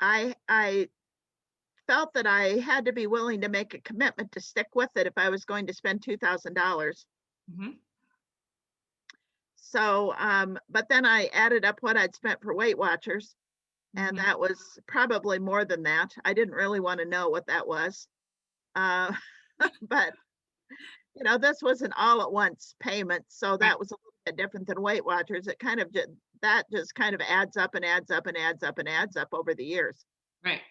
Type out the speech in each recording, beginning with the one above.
I felt that I had to be willing to make a commitment to stick with it if I was going to spend $2,000. Hmm. So, but then I added up what I'd spent for Weight Watchers, and Hmm. that was probably more than that. I didn't really want to know what that was. Uh, but this was an all at once payment, so Right. that was a little bit different than Weight Watchers. It kind of just that just kind of adds up and adds up and adds up and adds up over the years. Right.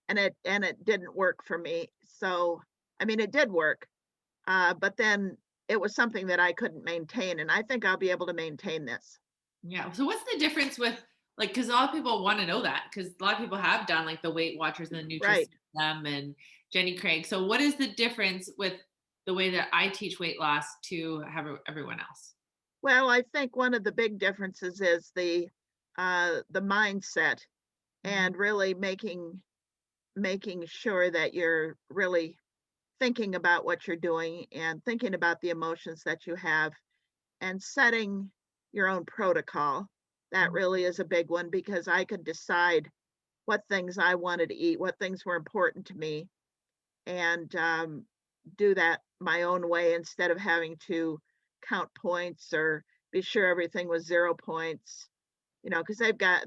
And it didn't work for me. So, I mean, it did work, but then it was something that I couldn't maintain, and I think I'll be able to maintain this. Yeah. So what's the difference with like because a lot of people want to know that because a lot of people have done like the Weight Watchers and the Right. Nutrisystem and Jenny Craig. So what is the difference with the way that I teach weight loss to have everyone else? Well, I think one of the big differences is the mindset, Mhm. and really making sure that you're really thinking about what you're doing and thinking about the emotions that you have and setting your own protocol. That Mhm. really is a big one because I could decide what things I wanted to eat, what things were important to me, and do that my own way instead of having to count points or be sure everything was 0 points. Because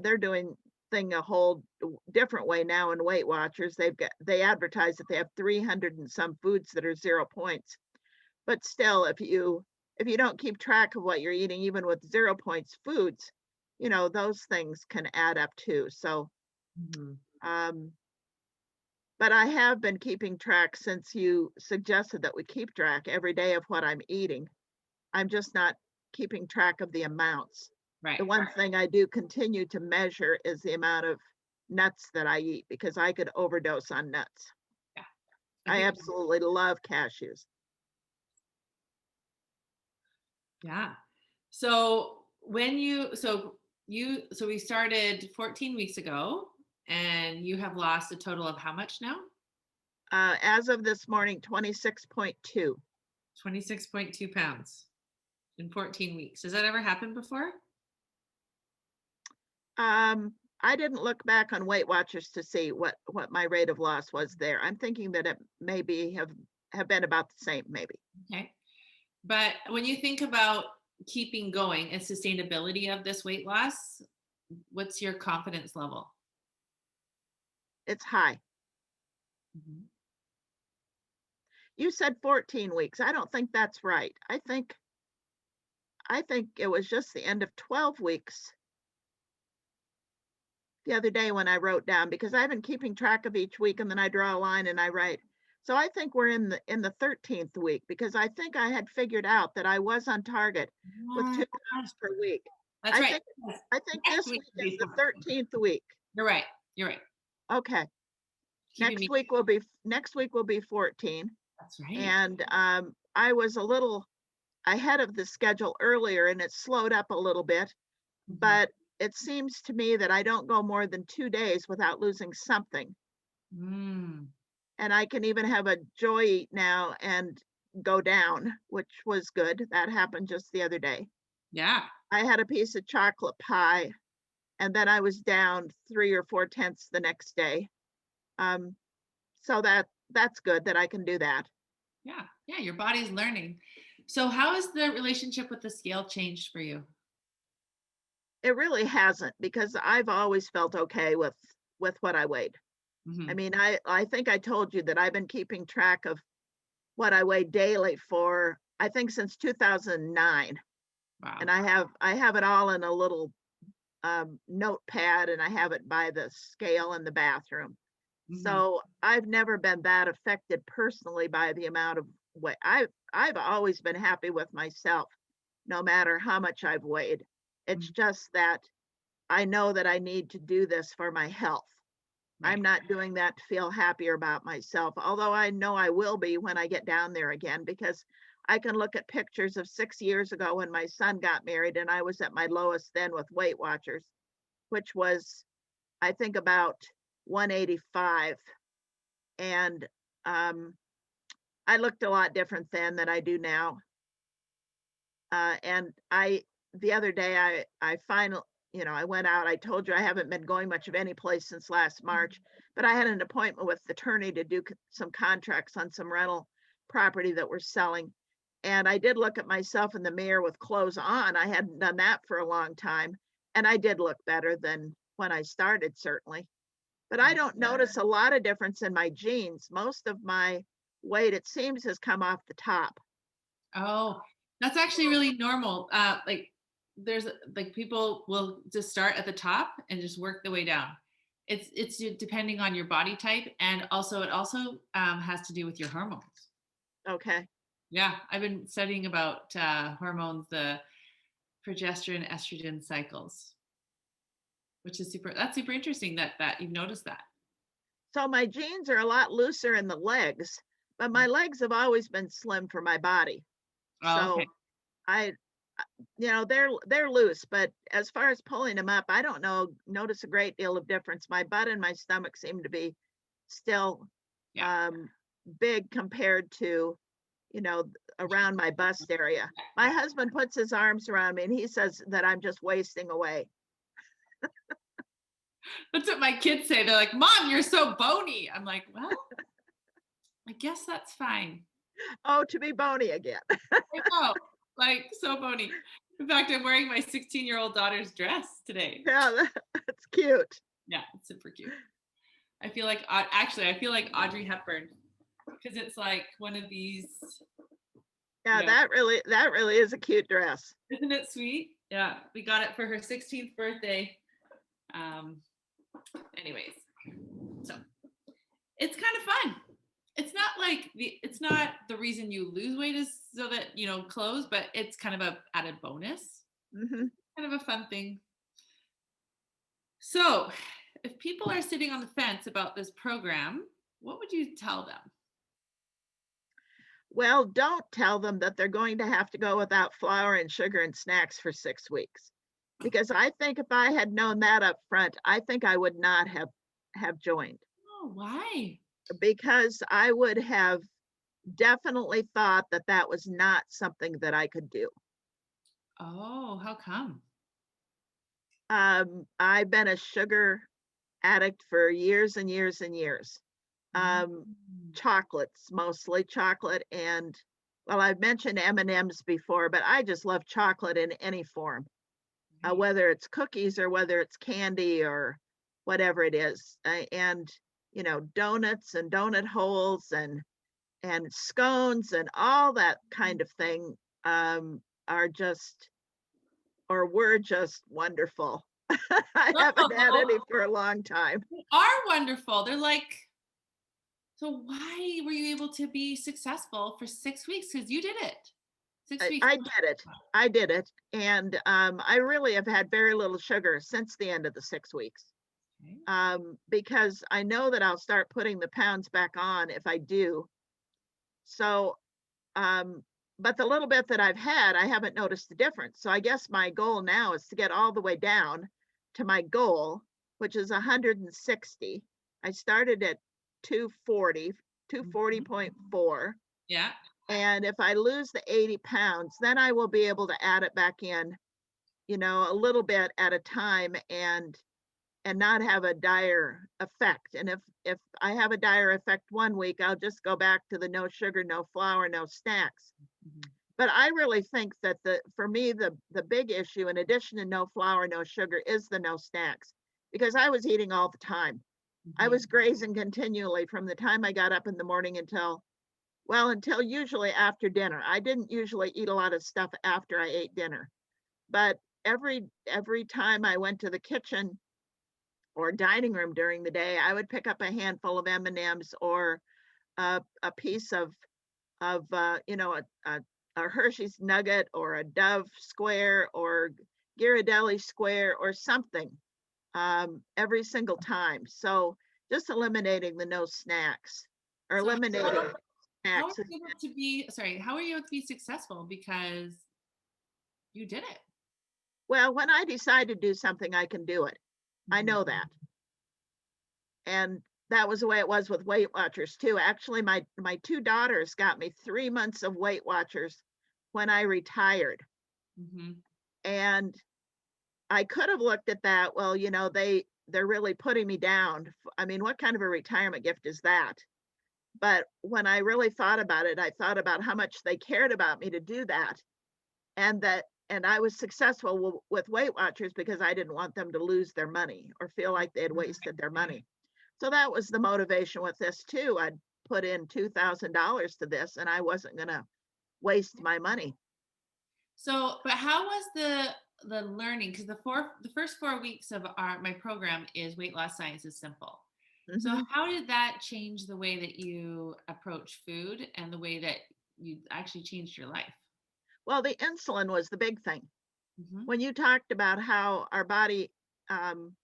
they're doing thing a whole different way now in Weight Watchers. They advertise that they have 300 and some foods that are 0 points. But still, if you don't keep track of what you're eating, even with 0 points foods, those things can add up too. So, Mhm. um, but I have been keeping track since you suggested that we keep track every day of what I'm eating. I'm just not keeping track of the amounts. Right. The one thing I do continue to measure is the amount of nuts that I eat because I could overdose on nuts. Yeah. I I think absolutely love cashews. yeah. So when so we started 14 weeks ago and you have lost a total of how much now? As of this morning, 26.2. 26.2 pounds in 14 weeks. Does that ever happen before? I didn't look back on Weight Watchers to see what my rate of loss was there. I'm thinking that it maybe have been about the same, maybe. Okay. But when you think about keeping going and sustainability of this weight loss, what's your confidence level? It's high. Mhm. You said 14 weeks. I don't think that's right. I think it was just the end of 12 weeks the other day when I wrote down because I've been keeping track of each week and then I draw a line and I write. So I think we're in the 13th week because I think I had figured out that I was on target with Oh, 2 pounds per week. that's I right. think Yes. I think Next this week week will is be the 14. 13th week. You're right. You're right. Okay. Keeping me. Next week will be 14. That's right. And I was a little ahead of the schedule earlier and it slowed up a little bit, Mhm. but it seems to me that I don't go more than 2 days without losing something. Mm. And I can even have a joy eat now and go down, which was good. That happened just the other day. Yeah. I had a piece of chocolate pie and then I was down 3 or 4 tenths the next day. Um, so that's good that I can do that. Yeah. Yeah. Your body's learning. So, how has the relationship with the scale changed for you? It really hasn't because I've always felt okay with what I weighed. I Hmm. mean, I think I told you that I've been keeping track of what I weigh daily for I think since 2009, Wow. and I have it all in a little notepad, and I have it by the scale in the bathroom. Hmm. So I've never been that affected personally by the amount of weight. I've always been happy with myself, no matter how much I've weighed. It's just that I know that I need to do this for my health. Right. I'm not doing that to feel happier about myself, although I know I will be when I get down there again because I can look at pictures of 6 years ago when my son got married and I was at my lowest then with Weight Watchers, which was, I think, about 185. And I looked a lot different then than I do now. And the other day, I finally, I went out. I told you I haven't been going much of any place since last March, but I had an appointment with the attorney to do some contracts on some rental property that we're selling. And I did look at myself in the mirror with clothes on. I hadn't done that for a long time. And I did look better than when I started, certainly. But I don't notice a lot of difference in my jeans. Most of my weight, it seems, has come off the top. Oh, that's actually really normal. Like there's like people will just start at the top and just work the way down. It's depending on your body type, and also it also has to do with your hormones. Okay. Yeah, I've been studying about hormones, the progesterone, estrogen cycles, which is that's super interesting that you've noticed that. So my jeans are a lot looser in the legs, but my legs have always been slim for my body. Oh, okay. So I, they're loose, but as far as pulling them up, I don't notice a great deal of difference. My butt and my stomach seem to be still Yeah. big compared to, around my bust area. My husband puts his arms around me and he says that I'm just wasting away. That's what my kids say. They're like, "Mom, you're so bony." I'm like, "Well, I guess that's fine." Oh, to be bony again. I know, like so bony. In fact, I'm wearing my 16-year-old daughter's dress today. Yeah, that's cute. Yeah, it's super cute. I feel like Audrey Hepburn because it's like one of these. Yeah, Yeah, that really is a cute dress. isn't it sweet? Yeah, we got it for her 16th birthday. Um, anyways, so it's kind of fun. It's not the reason you lose weight is so that clothes, but it's kind of a added bonus, Hmm. kind of a fun thing. So, if people are sitting on the fence about this program, what would you tell them? Well, don't tell them that they're going to have to go without flour and sugar and snacks for 6 weeks. Because I think if I had known that up front, I think I would not have joined, Oh, why? because I would have definitely thought that that was not something that I could do. Oh, how come? I've been a sugar addict for years and years and years. Mm. Um, Chocolates, mostly chocolate, and well, I've mentioned M&Ms before, but I just love chocolate in any form, Right. whether it's cookies or whether it's candy or whatever it is, and donuts and donut holes and scones and all that kind of thing are just or were just wonderful. I haven't had Oh, any for a long time. they are wonderful. They're like, so why were you able to be successful for 6 weeks? Because you did it. 6 weeks. I did it. I did it. And I really have had very little sugar since the end of the 6 weeks, Okay. because I know that I'll start putting the pounds back on if I do. So, um, but the little bit that I've had, I haven't noticed the difference. So I guess my goal now is to get all the way down to my goal, which is 160. I started at 240, Mhm. 240.4. Yeah. And if I lose the 80 pounds, then I will be able to add it back in, a little bit at a time and not have a dire effect. And if I have a dire effect one week, I'll just go back to the no sugar, no flour, no snacks. Mhm. But I really think that for me the big issue, in addition to no flour, no sugar, is the no snacks, because I was eating all the time. I Mhm. was grazing continually from the time I got up in the morning until usually after dinner. I didn't usually eat a lot of stuff after I ate dinner, but every time I went to the kitchen or dining room during the day, I would pick up a handful of M&Ms or a piece of a Hershey's nugget or a Dove square or Ghirardelli square or something, every single time. So just eliminating the no snacks or So eliminating how are snacks. you able to be sorry, how are you able to be successful? Because you did it. Well, when I decide to do something, I can do it. I Mhm. know that. And that was the way it was with Weight Watchers too. Actually, my two daughters got me 3 months of Weight Watchers when I retired. Mhm. And I could have looked at that, well, they're really putting me down. I mean, what kind of a retirement gift is that? But when I really thought about it, I thought about how much they cared about me to do that, and I was successful with Weight Watchers because I didn't want them to lose their money or feel like they had wasted their money. So that was the motivation with this too. I'd put in $2,000 to this, and I wasn't gonna waste my money. So, but how was the learning? Because the first 4 weeks of my program is weight loss science is simple. So Mhm. how did that change the way that you approach food and the way that you actually changed your life? Well, the insulin was the big thing. Hmm. When you talked about how our body, um,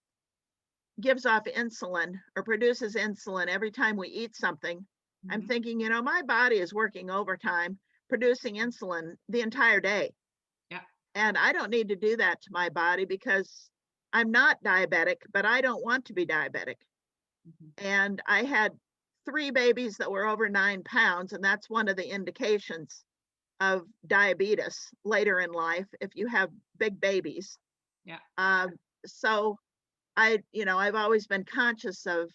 gives off insulin or produces insulin every time we eat something, I'm Hmm. thinking, my body is working overtime producing insulin the entire day. Yeah. And I don't need to do that to my body because I'm not diabetic, but I don't want to be diabetic. Hmm. And I had 3 babies that were over 9 pounds, and that's one of the indications of diabetes later in life if you have big babies. Yeah. Um, so I've always been conscious of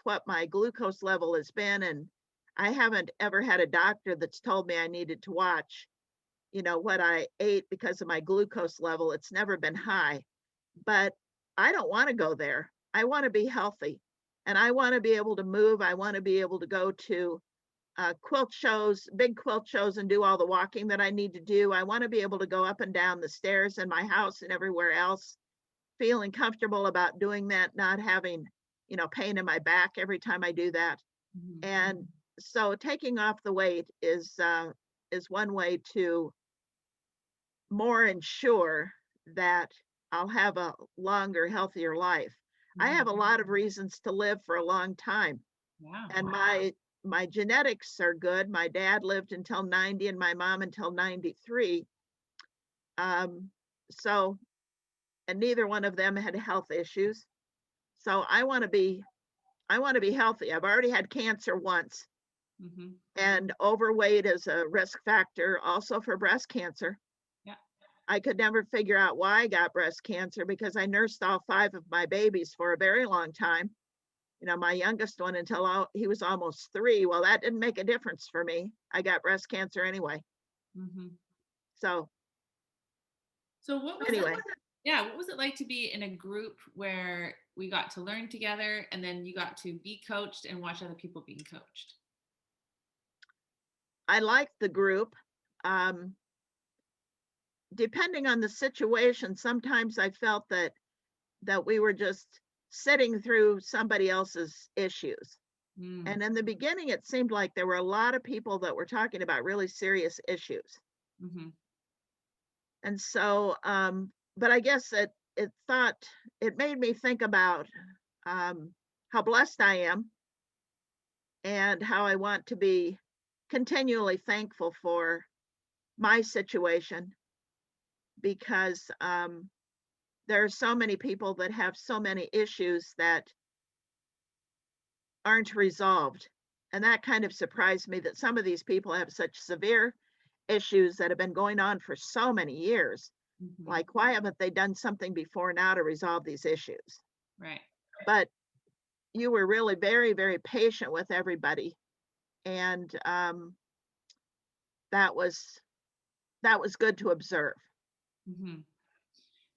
what my glucose level has been, and I haven't ever had a doctor that's told me I needed to watch, what I ate because of my glucose level. It's never been high, but I don't want to go there. I want to be healthy, and I want to be able to move. I want to be able to go to quilt shows, big quilt shows, and do all the walking that I need to do. I want to be able to go up and down the stairs in my house and everywhere else feeling comfortable about doing that, not having, pain in my back every time I do that. Hmm. And so taking off the weight is one way to more ensure that I'll have a longer, healthier life. I have Hmm. a lot of reasons to live for a long time, Yeah. and my genetics are good. My dad lived until 90 and my mom until 93. Um, so and neither one of them had health issues. So I want to be healthy. I've already had cancer once, Hmm. and overweight is a risk factor also for breast cancer. Yeah. I could never figure out why I got breast cancer because I nursed all 5 of my babies for a very long time. My youngest one until he was almost 3. Well, that didn't make a difference for me. I got breast cancer anyway. Hmm. So So what was it? anyway, Yeah, what was it like to be in a group where we got to learn together and then you got to be coached and watch other people being coached? I liked the group. Um, Depending on the situation, sometimes I felt that we were just sitting through somebody else's issues. Mm. And in the beginning, it seemed like there were a lot of people that were talking about really serious issues. Hmm. And so, but I guess it made me think about how blessed I am and how I want to be continually thankful for my situation because there are so many people that have so many issues that aren't resolved. And that kind of surprised me that some of these people have such severe issues that have been going on for so many years. Hmm. Like, why haven't they done something before now to resolve these issues? Right. But you were really very, very patient with everybody. And that was that was good to observe. Hmm.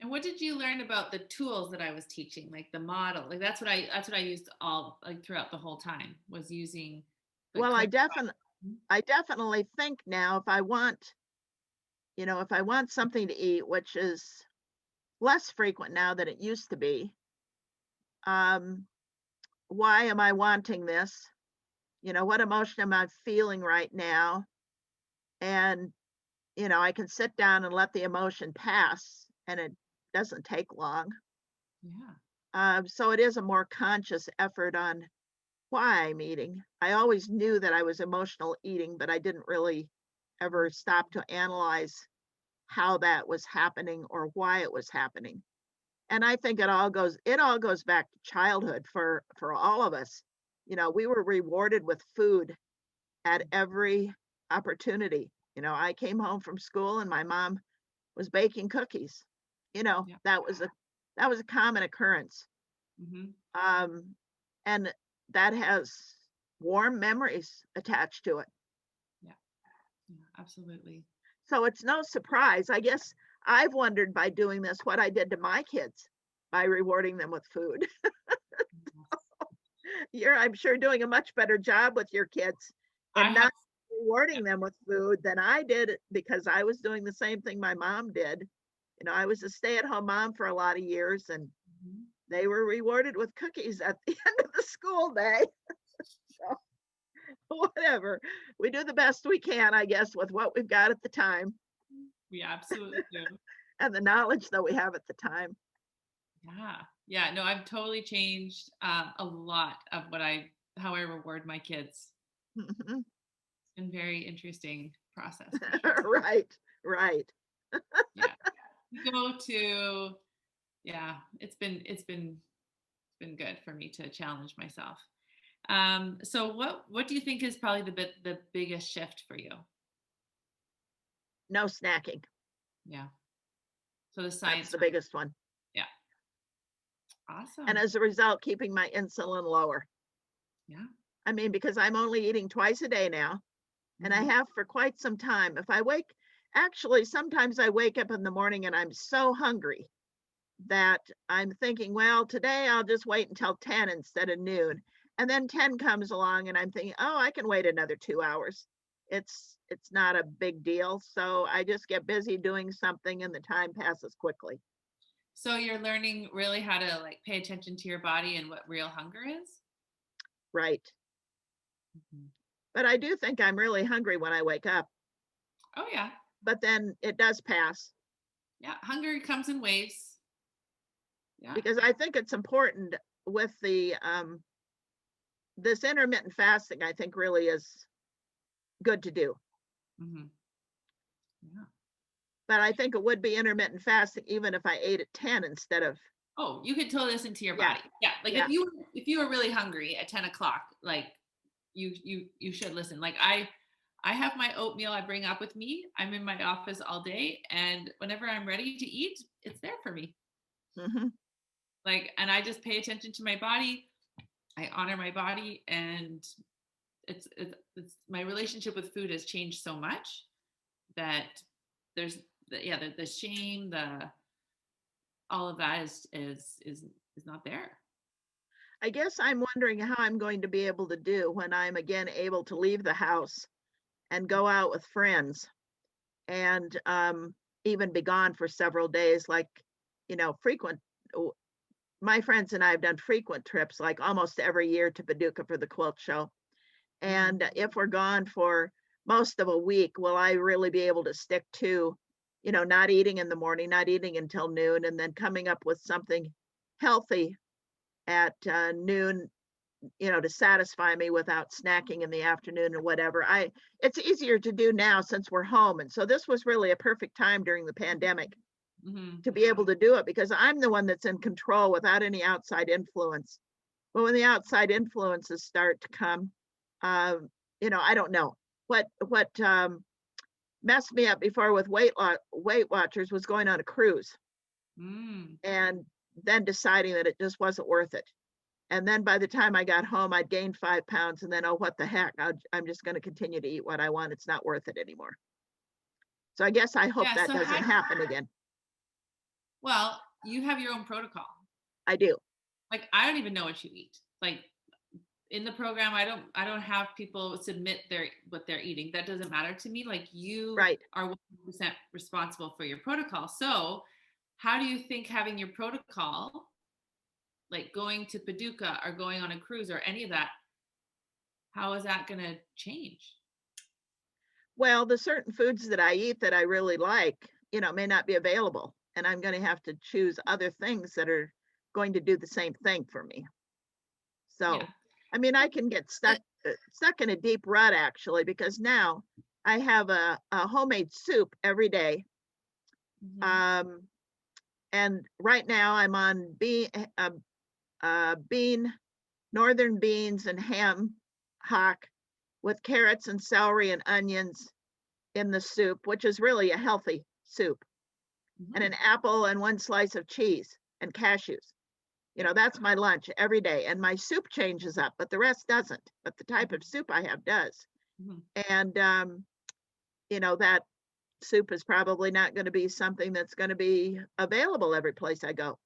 And what did you learn about the tools that I was teaching, like the model? Like that's what I used all like throughout the whole time was using the Well, coach. I definitely think now if I want something to eat, which is less frequent now than it used to be, um, why am I wanting this? What emotion am I feeling right now? And, I can sit down and let the emotion pass, and it doesn't take long. Yeah. So it is a more conscious effort on why I'm eating. I always knew that I was emotional eating, but I didn't really ever stop to analyze how that was happening or why it was happening. And I think it all goes back to childhood for all of us. We were rewarded with food at every opportunity. I came home from school and my mom was baking cookies. Yeah. That was a common occurrence. Hmm. Um, and that has warm memories attached to it. Yeah. Yeah. Absolutely. So it's no surprise. I guess I've wondered by doing this what I did to my kids by rewarding them with food. Yes. You're, I'm sure, doing a much better job with your kids I and have. not rewarding them with food than I did because I was doing the same thing my mom did. I was a stay-at-home mom for a lot of years, and Mhm. they were rewarded with cookies at the end of the school day. So whatever. We do the best we can, I guess, with what we've got at the time We absolutely do. and the knowledge that we have at the time. Yeah. Yeah. No, I've totally changed a lot of how I reward my kids. Mhm. It's been very interesting process for sure. Right, right. Yeah. We go to, yeah, it's been good for me to challenge myself. So what do you think is probably the biggest shift for you? No snacking. Yeah. So the That's science the behind, biggest one. yeah. And Awesome. as a result, keeping my insulin lower. Yeah. I mean, because I'm only eating twice a day now, and I Hmm. have for quite some time. Actually, sometimes I wake up in the morning and I'm so hungry that I'm thinking, well, today I'll just wait until 10 instead of noon. And then 10 comes along and I'm thinking, oh, I can wait another 2 hours. It's not a big deal. So I just get busy doing something and the time passes quickly. So you're learning really how to like pay attention to your body and what real hunger is? Right. Mhm. But I do think I'm really hungry when I wake up, Oh yeah. but then it does pass Yeah. Hunger comes in waves. Yeah. because I think it's important with this intermittent fasting, I think really is good to do. Hmm. Yeah. But I think it would be intermittent fasting even if I ate at 10 instead of, Oh, you could totally listen to your yeah, body. Yeah. Like yeah. if you were really hungry at 10 o'clock, like you should listen. Like I have my oatmeal I bring up with me. I'm in my office all day, and whenever I'm ready to eat, it's there for me. Hmm. Like, and I just pay attention to my body. I honor my body, and it's my relationship with food has changed so much that there's the shame, the all of that is not there. I guess I'm wondering how I'm going to be able to do when I'm again able to leave the house and go out with friends and even be gone for several days, like, frequent. My friends and I have done frequent trips, like almost every year to Paducah for the quilt show. Mm. And if we're gone for most of a week, will I really be able to stick to, not eating in the morning, not eating until noon, and then coming up with something healthy at noon, to satisfy me without snacking in the afternoon or whatever. It's easier to do now since we're home. And so this was really a perfect time during the pandemic Hmm. to be able to do it because I'm the one that's in control without any outside influence. But when the outside influences start to come, I don't know what messed me up before with Weight Watchers was going on a cruise Mm. and then deciding that it just wasn't worth it. And then by the time I got home, I'd gained 5 pounds, and then oh, what the heck? I'm just going to continue to eat what I want. It's not worth it anymore. So I guess I hope Yeah. that So doesn't how? happen again. Well, you have your own protocol. I do. Like I don't even know what you eat. Like in the program, I don't have people submit their what they're eating. That doesn't matter to me. Like you Right. are 100% responsible for your protocol. So how do you think having your protocol, like going to Paducah or going on a cruise or any of that, how is that going to change? Well, the certain foods that I eat that I really like, may not be available. And I'm going to have to choose other things that are going to do the same thing for me. Yeah. So, I mean, I can get But, stuck in a deep rut actually, because now I have a homemade soup every day. mhm. Um, and right now I'm on bean, northern beans and ham hock with carrots and celery and onions in the soup, which is really a healthy soup. and Mhm. an apple and one slice of cheese and cashews. Yeah. That's my lunch every day. And my soup changes up, but the rest doesn't. But the type Mhm. of soup I have does. Mhm. And, that soup is probably not going to be something that's going to be available every place I go.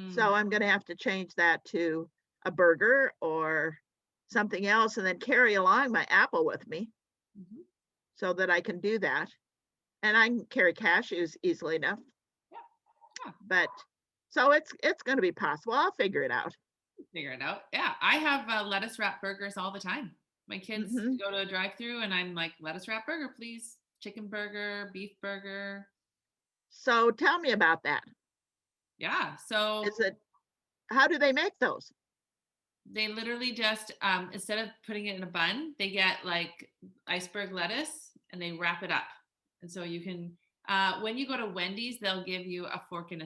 So Mm. I'm going to have to change that to a burger or something else and then carry along my apple with me Mhm. so that I can do that. And I can carry cashews easily enough. Yeah. Yeah. But so it's going to be possible. I'll figure it out. Figure it out. Yeah. I have lettuce wrap burgers all the time. My kids Hmm. go to a drive-through and I'm like, lettuce wrap burger, please. Chicken burger, beef burger. So tell me about that. Yeah. So Is it how do they make those? they literally just instead of putting it in a bun, they get like iceberg lettuce and they wrap it up. And so you can when you go to Wendy's, they'll give you a fork and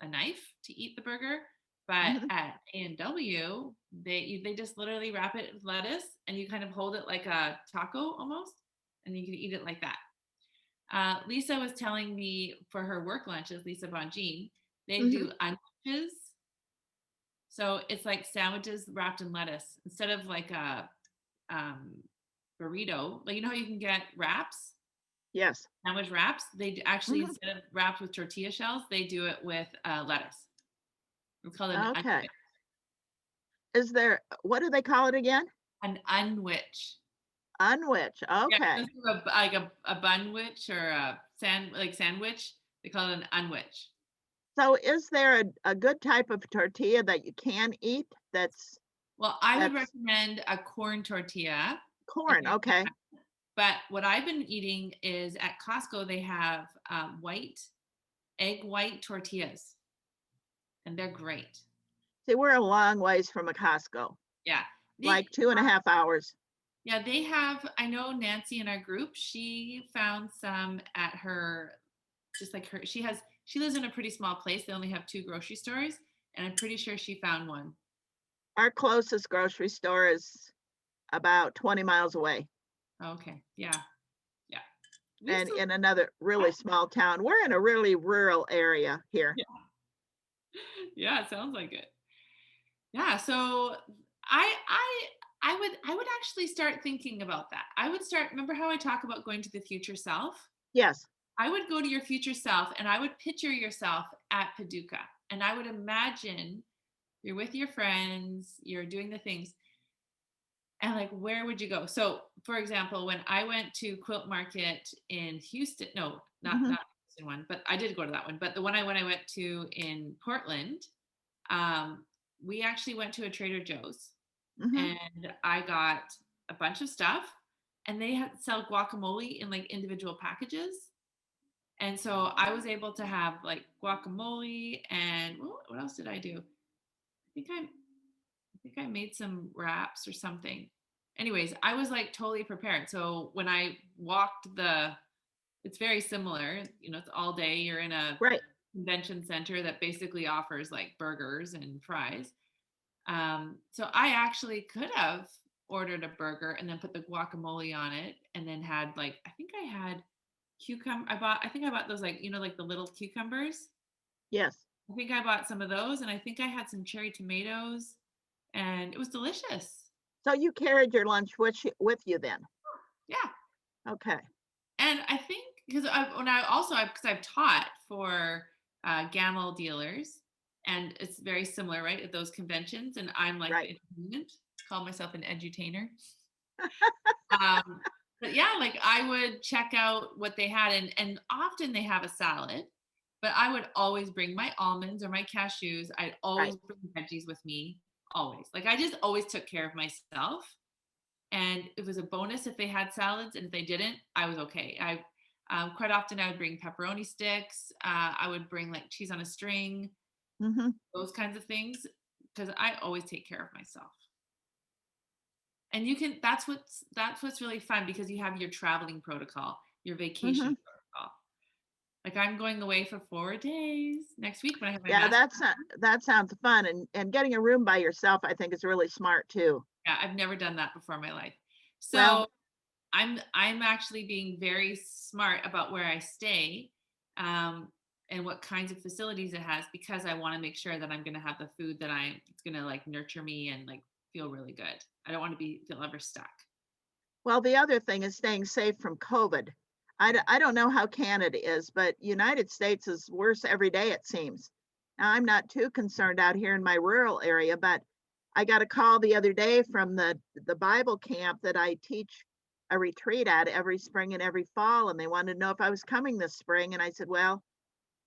a knife to eat the burger. But Hmm. at A&W, they just literally wrap it with lettuce and you kind of hold it like a taco almost, and you can eat it like that. Lisa was telling me for her work lunches, Lisa Bongine, they Hmm. do unches, so it's like sandwiches wrapped in lettuce instead of like a um, burrito. Like you know how you can get wraps, Yes. sandwich wraps. Actually Hmm. instead of wrapped with tortilla shells, they do it with lettuce. It's called Okay. Is there what do they call it again? an unwich. Unwich. Yeah, Okay. instead of like a bunwich or a sandwich, they call it an unwich. So is there a good type of tortilla that you can eat Well, I would that's recommend a corn tortilla if corn? you're Okay. but what I've been eating is at Costco, they have egg white tortillas, and they're great. See, we're a long ways from a Costco, Yeah. They, like 2.5 hours. yeah, they have, I know Nancy in our group, she found some at her, just like her, she lives in a pretty small place. They only have two grocery stores, and I'm pretty sure she found one. Our closest grocery store is about 20 miles away Okay. Yeah. Yeah. We and still, in another really small town. We're in a really rural area here. yeah. Yeah, it sounds like it. Yeah, so I I I would actually start thinking about that. I would start remember how I talk about going to the future self? Yes. I would go to your future self and I would picture yourself at Paducah and I would imagine you're with your friends, you're doing the things and like where would you go? So, for example, when I went to Quilt Market in Houston, no, Hmm. not Houston one, but I did go to that one, but the one when I went to in Portland, um, we actually went to a Trader Joe's Hmm. and I got a bunch of stuff and they had sell guacamole in like individual packages. And so I was able to have like guacamole and what else did I do? I think I made some wraps or something. Anyways, I was like totally prepared. So when I walked it's very similar, it's all day. You're in a Right. convention center that basically offers like burgers and fries. So I actually could have ordered a burger and then put the guacamole on it and then had like I think I had I think I bought those like like the little cucumbers. Yes. I think I bought some of those and I think I had some cherry tomatoes and it was delicious. So you carried your lunch with you then? Yeah. Okay. And I think because because I've taught for gamble dealers and it's very similar, right? At those conventions and I'm like Right. the entertainment, call myself an edutainer. Um, but yeah, like I would check out what they had, and often they have a salad. But I would always bring my almonds or my cashews. I'd Right. always bring veggies with me, always. Like I just always took care of myself, and it was a bonus if they had salads, and if they didn't, I was okay. I quite often I would bring pepperoni sticks. I would bring like cheese on a string, Hmm. those kinds of things, because I always take care of myself. And you can that's what's really fun because you have your traveling protocol, your Hmm. vacation protocol. Like I'm going away for 4 days next week when I have my Yeah, master. that sounds fun, and getting a room by yourself, I think, is really smart too. Yeah, I've never done that before in my life. Well, So I'm actually being very smart about where I stay. Um, and what kinds of facilities it has, because I want to make sure that I'm going to have the food that it's going to like nurture me and like feel really good. I don't want to feel ever stuck. Well, the other thing is staying safe from COVID. I don't know how Canada is, but United States is worse every day, it seems. Now, I'm not too concerned out here in my rural area, but I got a call the other day from the Bible camp that I teach a retreat at every spring and every fall, and they wanted to know if I was coming this spring. And I said, well,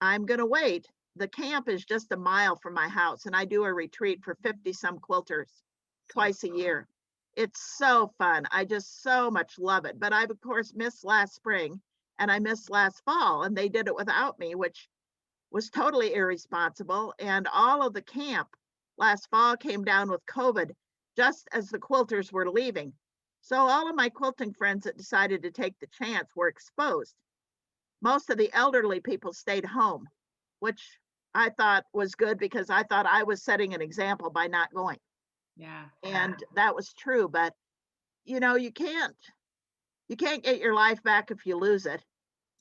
I'm going to wait. The camp is just a mile from my house, and I do a retreat for 50 some quilters So twice a year. It's so fun. I just so much love it. But I've, of course, missed last spring and I missed last fall, and they did it without me, which was totally irresponsible. And all of the camp last fall came down with COVID just as the quilters were leaving. So all of my quilting friends that decided to take the chance were exposed. Most of the elderly people stayed home, which I thought was good because I thought I was setting an example by not going. yeah, And that was true. But you can't get your life back if you lose it.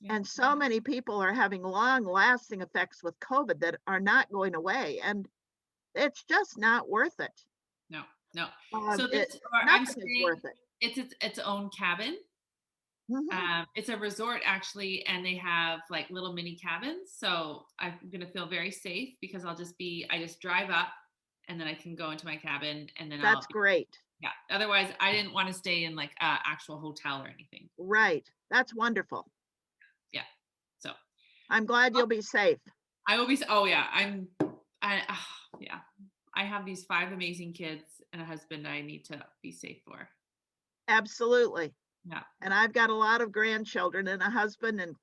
yeah. And so many people are having long lasting effects with COVID that are not going away. And it's just not worth it. No, no. So It this, I'm nothing is staying. worth it. It's own cabin. Mhm. It's a resort actually, and they have like little mini cabins. So I'm gonna feel very safe because I just drive up, and then I can go into my cabin, and then That's great. yeah. Otherwise, I didn't want to stay in like a actual hotel or anything. Right. That's wonderful. Yeah. So I'm glad you'll be safe. I will be. Oh yeah, yeah. I have these 5 amazing kids and a husband I need to be safe for. Absolutely. Yeah. And I've got a lot of grandchildren and a husband and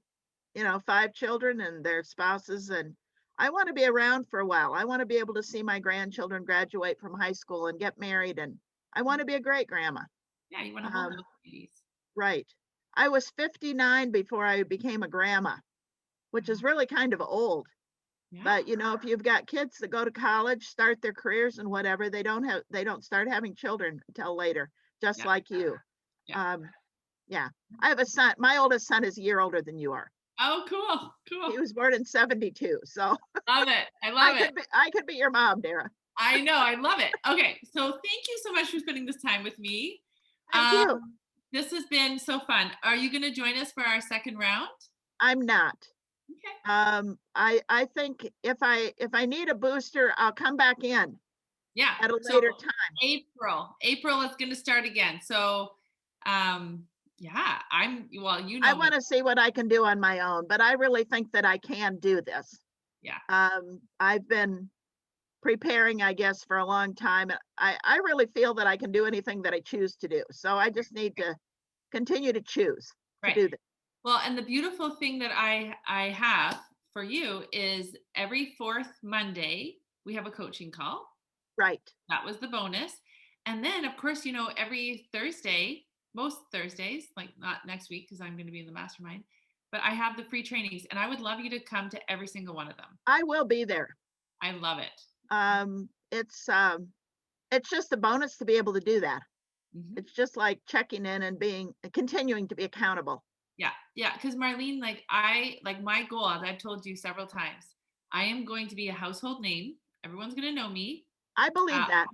5 children and their spouses, and I want to be around for a while. I want to be able to see my grandchildren graduate from high school and get married, and I want to be a great grandma. Yeah, you want to hold Um, those babies. right. I was 59 before I became a grandma, which is really kind of old. Yeah. But if you've got kids that go to college, start their careers and whatever, they don't start having children until later, just Yeah. like you. Yeah. Um, yeah. I have a son. My oldest son is a year older than you are. Oh, cool. Cool. He was born in 72. So Love it. I I love it. could be I could be your mom, Dara. I know. I love it. Okay. So thank you so much for spending this time with me. Thank you. This has been so fun. Are you going to join us for our second round? I'm not. Okay. I think if I need a booster, I'll come back in Yeah. at a So later time. April is going to start again. So, yeah, well, I me. want to see what I can do on my own, but I really think that I can do this. Yeah. I've been preparing, I guess, for a long time. I really feel that I can do anything that I choose to do. So I just need to continue to choose to Right. do this. Well, and the beautiful thing that I have for you is every 4th Monday we have a coaching call. Right. That was the bonus. And then of course, every Thursday, most Thursdays, like not next week because I'm going to be in the mastermind, but I have the free trainings and I would love you to come to every single one of them. I will be there. I love it. It's just a bonus to be able to do that. Mm-hmm. It's just like checking in and continuing to be accountable. Yeah. Yeah. Because Marlene, like my goal, as I've told you several times, I am going to be a household name. Everyone's going to know me. I believe that.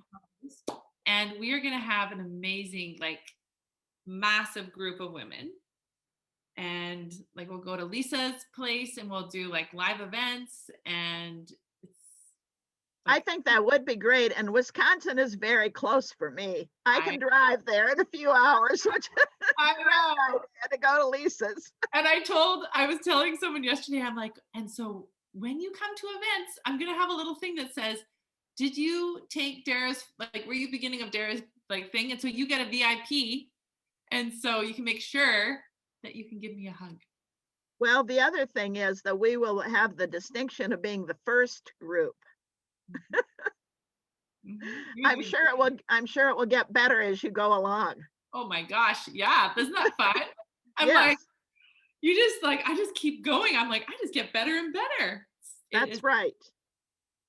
And we are going to have an amazing, like massive group of women. And like, we'll go to Lisa's place and we'll do like live events. And I think that would be great. And Wisconsin is very close for me. I can drive there in a few hours, which I know. to go to Lisa's. And I was telling someone yesterday, I'm like, and so when you come to events, I'm going to have a little thing that says, did you take Dara's, like, were you beginning of Dara's like thing? And so you get a VIP. And so you can make sure that you can give me a hug. Well, the other thing is that we will have the distinction of being the first group. Mm-hmm. I'm sure it will get better as you go along. Oh my gosh. Yeah. Isn't that fun? I'm Yes. like, I just keep going. I'm like, I just get better and better. That's right.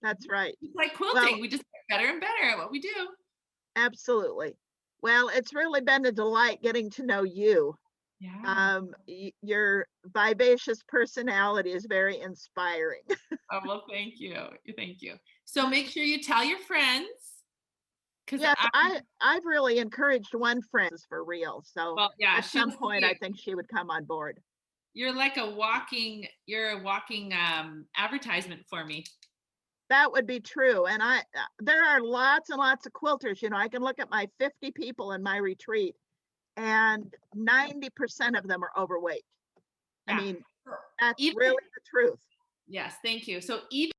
That's right. It's like quilting. We just get better and better at what we do. Absolutely. Well, it's really been a delight getting to know you. Yeah. Your vivacious personality is very inspiring. Oh, well, thank you. Thank you. So make sure you tell your friends because Yes, I've really encouraged one friend for real. So well, yeah, at she'll some see point, you. I think she would come on board. You're a walking advertisement for me. That would be true. And there are lots and lots of quilters. I can look at my 50 people in my retreat, and 90% of them are overweight. I Yeah. mean, that's Even really the truth. yes, thank you. So even